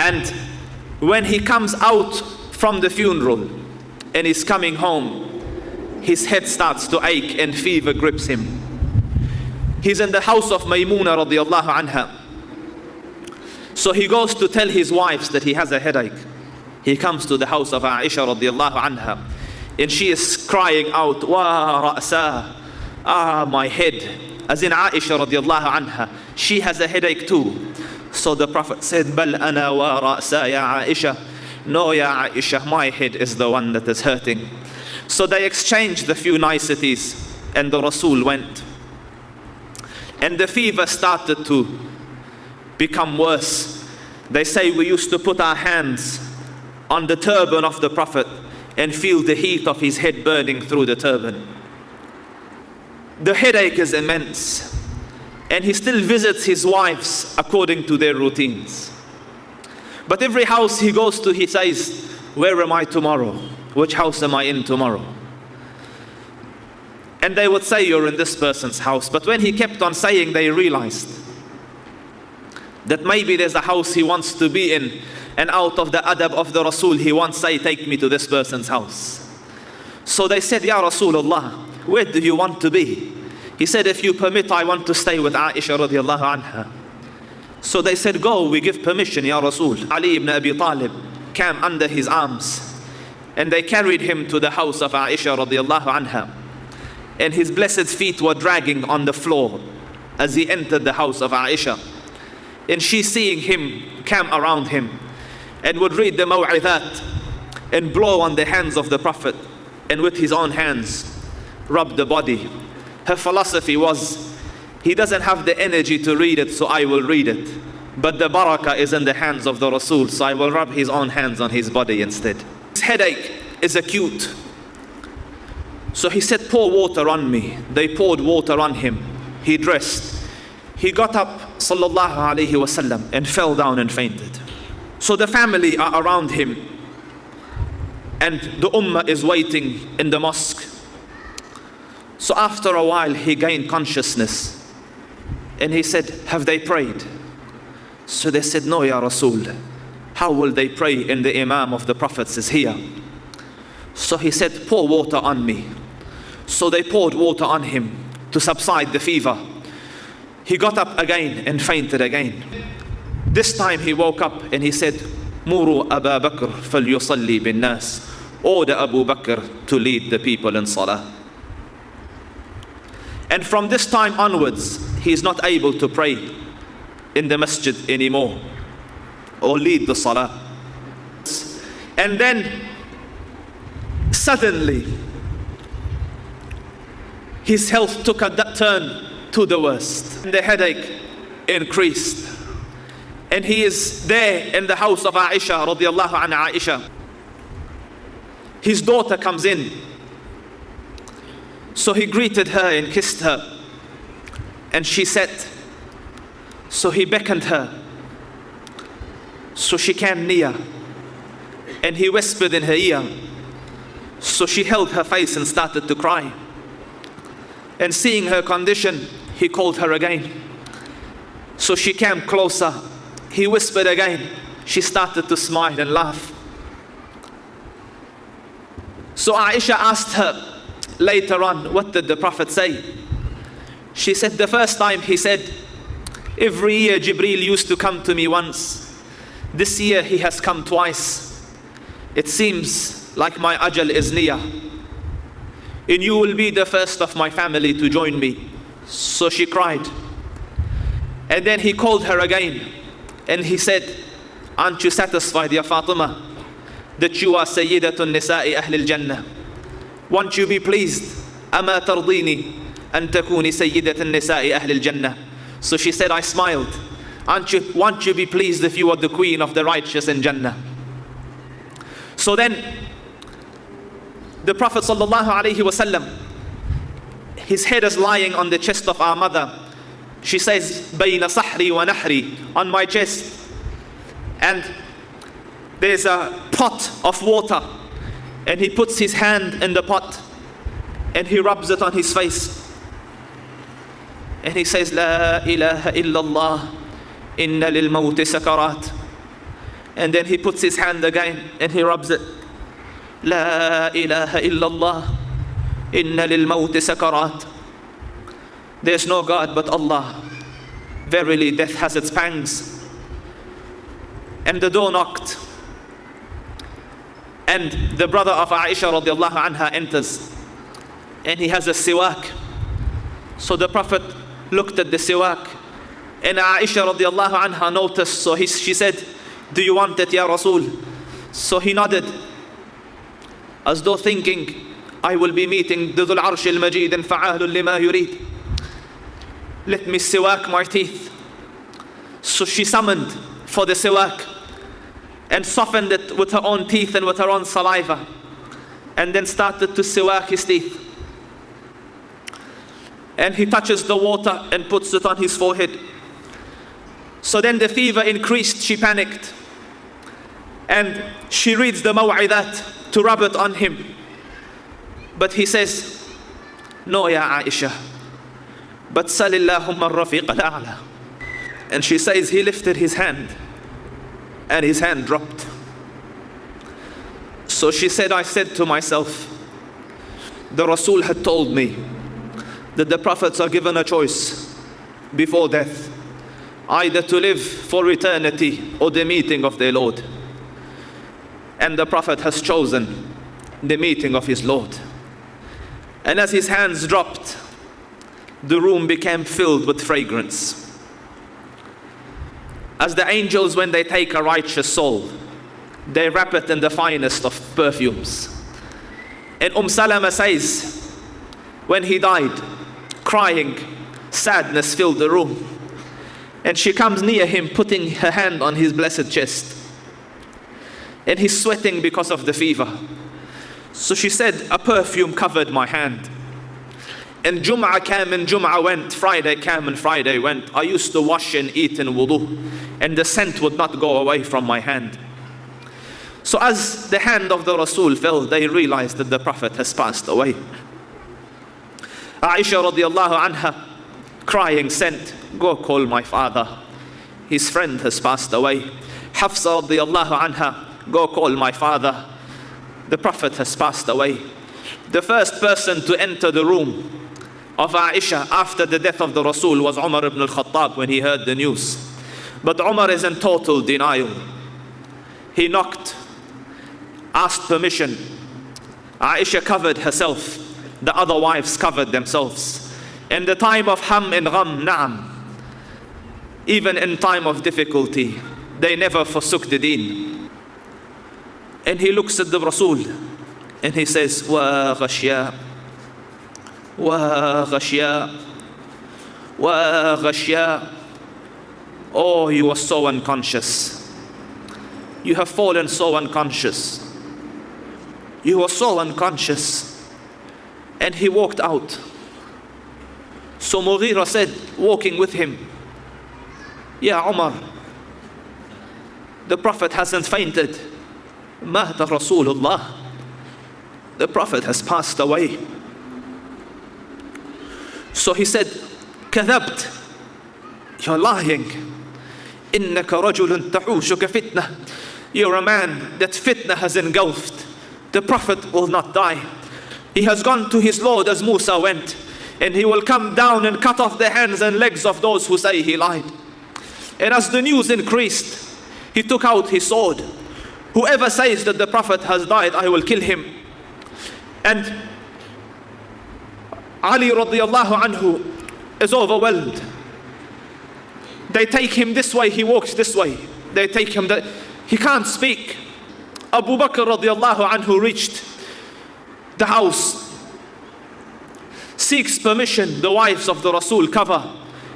And when he comes out from the funeral and is coming home, his head starts to ache and fever grips him. He's in the house of Maymuna radiallahu anha. So he goes to tell his wives that he has a headache. He comes to the house of Aisha radiallahu anha, and she is crying out, "Wa ra'sa, my head." As in Aisha radiallahu anha, she has a headache too. So the Prophet said, "Bal ana wa ra'sa ya Aisha." No, ya Aisha, my head is the one that is hurting. So they exchanged a few niceties, and the Rasul went. And the fever started to become worse. They say we used to put our hands on the turban of the Prophet and feel the heat of his head burning through the turban. The headache is immense, and he still visits his wives according to their routines. But every house he goes to, he says, "Where am I tomorrow? Which house am I in tomorrow?" And they would say, "You're in this person's house." But when he kept on saying, they realized that maybe there's a house he wants to be in, and out of the adab of the Rasul, he wants to say, "Take me to this person's house." So they said, "Ya Rasulullah, where do you want to be?" He said, "If you permit, I want to stay with Aisha radiallahu anha." So they said, "Go, we give permission, Ya Rasul." Ali ibn Abi Talib came under his arms, and they carried him to the house of Aisha radiallahu anha. And his blessed feet were dragging on the floor as he entered the house of Aisha. And she, seeing him, came around him and would read the maw'idhat and blow on the hands of the Prophet, and with his own hands rub the body. Her philosophy was, he doesn't have the energy to read it, so I will read it. But the barakah is in the hands of the Rasul, so I will rub his own hands on his body instead. His headache is acute. So he said, "Pour water on me." They poured water on him. He dressed. He got up, sallallahu alayhi wasallam, and fell down and fainted. So the family are around him, and the ummah is waiting in the mosque. So after a while, he gained consciousness, and he said, "Have they prayed?" So they said, "No, Ya Rasul. How will they pray and the Imam of the Prophets is here?" So he said, "Pour water on me." So they poured water on him to subside the fever. He got up again and fainted again. This time he woke up and he said, "Muru Abu Bakr falyusalli bin nas." Order Abu Bakr to lead the people in salah. And from this time onwards, he is not able to pray in the masjid anymore or lead the salah. And then suddenly his health took a turn to the worst. The headache increased. And he is there in the house of Aisha radiallahu anha Aisha. His daughter comes in. So he greeted her and kissed her. And she sat. So he beckoned her. So she came near. And he whispered in her ear. So she held her face and started to cry. And seeing her condition, he called her again. So she came closer. He whispered again. She started to smile and laugh. So Aisha asked her later on, "What did the Prophet say?" She said, "The first time he said, every year Jibreel used to come to me once. This year he has come twice. It seems like my ajal is near. And you will be the first of my family to join me." So she cried. And then he called her again. And he said, "Aren't you satisfied, Ya Fatima, that you are Sayyidatun Nisa'i Ahlil Jannah? Won't you be pleased? Ama tardini an takuni Sayyidatun Nisa'i Ahlil Jannah." So she said, I smiled. Won't you be pleased if you are the queen of the righteous in Jannah? So then the Prophet sallallahu alaihi wasallam, his head is lying on the chest of our mother. She says, "Bayna sahri wa nahri," on my chest. And there's a pot of water. And he puts his hand in the pot. And he rubs it on his face. And he says, "La ilaha illallah, inna lil mawti sakarat." And then he puts his hand again and he rubs it. La ilaha illallah, inna lil mawti sakarat. There's no God but Allah. Verily death has its pangs. And the door knocked. And the brother of Aisha radiallahu anha enters. And he has a siwak. So the Prophet looked at the siwak. And Aisha radiallahu anha noticed. So she said, do you want it, Ya Rasul? So he nodded, as though thinking, I will be meeting Dhul Arsh al-Majid and fa'alun lima yurid. Let me siwak my teeth. So she summoned for the siwak and softened it with her own teeth and with her own saliva, and then started to siwak his teeth. And he touches the water and puts it on his forehead. So then the fever increased, she panicked. And she reads the maw'idat to rub it on him. But he says, no, ya Aisha, but salillahumma ar-rafiq al-a'la. And she says he lifted his hand and his hand dropped. So she said, I said to myself, the Rasul had told me that the prophets are given a choice before death, either to live for eternity or the meeting of their Lord. And the Prophet has chosen the meeting of his Lord. And as his hands dropped, the room became filled with fragrance. As the angels, when they take a righteous soul, they wrap it in the finest of perfumes. And Salama says, when he died, crying, sadness filled the room. And she comes near him, putting her hand on his blessed chest. And he's sweating because of the fever. So she said, a perfume covered my hand. And Jum'ah came and Jum'ah went, Friday came and Friday went. I used to wash and eat in wudu, and the scent would not go away from my hand. So as the hand of the Rasul fell, they realized that the Prophet has passed away. Aisha radiallahu anha, crying, sent, go call my father. His friend has passed away. Hafsa radiallahu anha, go call my father. The Prophet has passed away. The first person to enter the room of Aisha after the death of the Rasul was Umar ibn al-Khattab when he heard the news. But Umar is in total denial. He knocked, asked permission. Aisha covered herself. The other wives covered themselves. In the time of ham and gham, na'am, even in time of difficulty, they never forsook the deen. And he looks at the Rasul and he says, wa ghashya, wa ghashya, wa ghashya. Oh, you are so unconscious. You have fallen so unconscious. You are so unconscious. And he walked out. So Mughira said, walking with him, Ya Umar, the Prophet hasn't fainted. Mahta Rasulullah. The Prophet has passed away. So he said, Kadhabt, you're lying. Innaka rajulun ta'ushuka fitna. You're a man that fitna has engulfed. The Prophet will not die. He has gone to his Lord as Musa went, and he will come down and cut off the hands and legs of those who say he lied. And as the news increased, he took out his sword. Whoever says that the Prophet has died, I will kill him. And Ali radiallahu anhu is overwhelmed. They take him this way, he walks this way. They take him that he can't speak. Abu Bakr radiallahu anhu reached the house, seeks permission. The wives of the Rasul cover.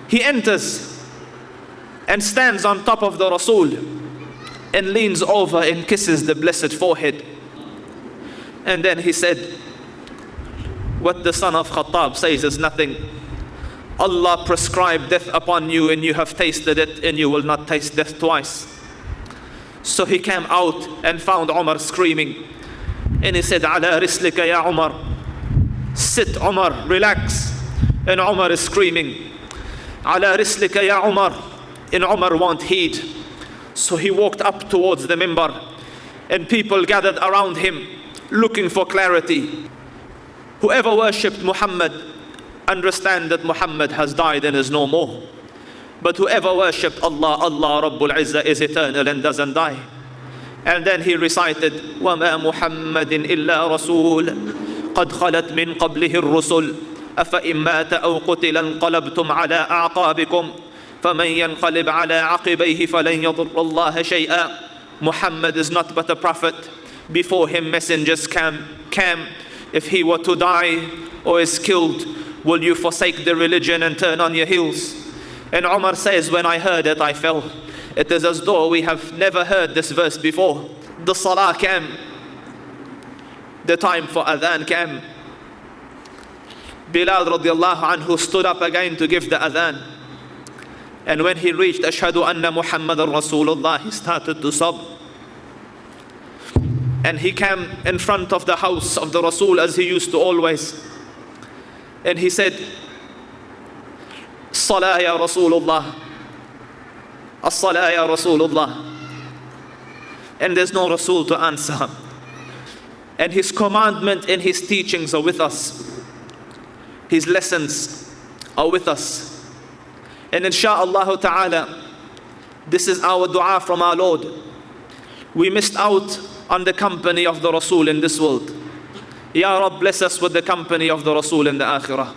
He enters and stands on top of the Rasul and leans over and kisses the blessed forehead. And then he said, what the son of Khattab says is nothing. Allah prescribed death upon you, and you have tasted it, and you will not taste death twice. So he came out and found Umar screaming, and he said, Ala rislika ya Umar, sit Umar, relax. And Umar is screaming, Ala rislika ya Umar, and Umar won't heed. So he walked up towards the minbar, and people gathered around him looking for clarity. Whoever worshipped Muhammad, understand that Muhammad has died and is no more. But whoever worshipped Allah, Allah Rabbul Izzah is eternal and doesn't die. And then he recited, وَمَا مُحَمَّدٍ إِلَّا رَسُولٌ قَدْ خَلَتْ مِنْ قَبْلِهِ الرُّسُلُ أَفَإِنْ مَاتَ أَوْ قُتِلَ انقَلَبْتُمْ عَلَىٰ أَعْقَابِكُمْ فَمَنْ يَنْقَلِبْ عَلَىٰ عَقِبَيْهِ فَلَنْ يَضُرَّ اللَّهَ شَيْئًا. Muhammad is not but a prophet. Before him messengers came. If he were to die or is killed, will you forsake the religion and turn on your heels? And Umar says, when I heard it, I fell. It is as though we have never heard this verse before. The salah came. The time for adhan came. Bilal radiallahu anhu stood up again to give the adhan. And when he reached Ashhadu anna Muhammadan Rasulullah, he started to sob. And he came in front of the house of the Rasul as he used to always. And he said, Salah ya Rasulullah. As-salah ya Rasulullah. And there's no Rasul to answer. And his commandment and his teachings are with us. His lessons are with us. And insha'Allah ta'ala, this is our dua from our Lord. We missed out on the company of the Rasul in this world. Ya Rabb, bless us with the company of the Rasul in the Akhirah.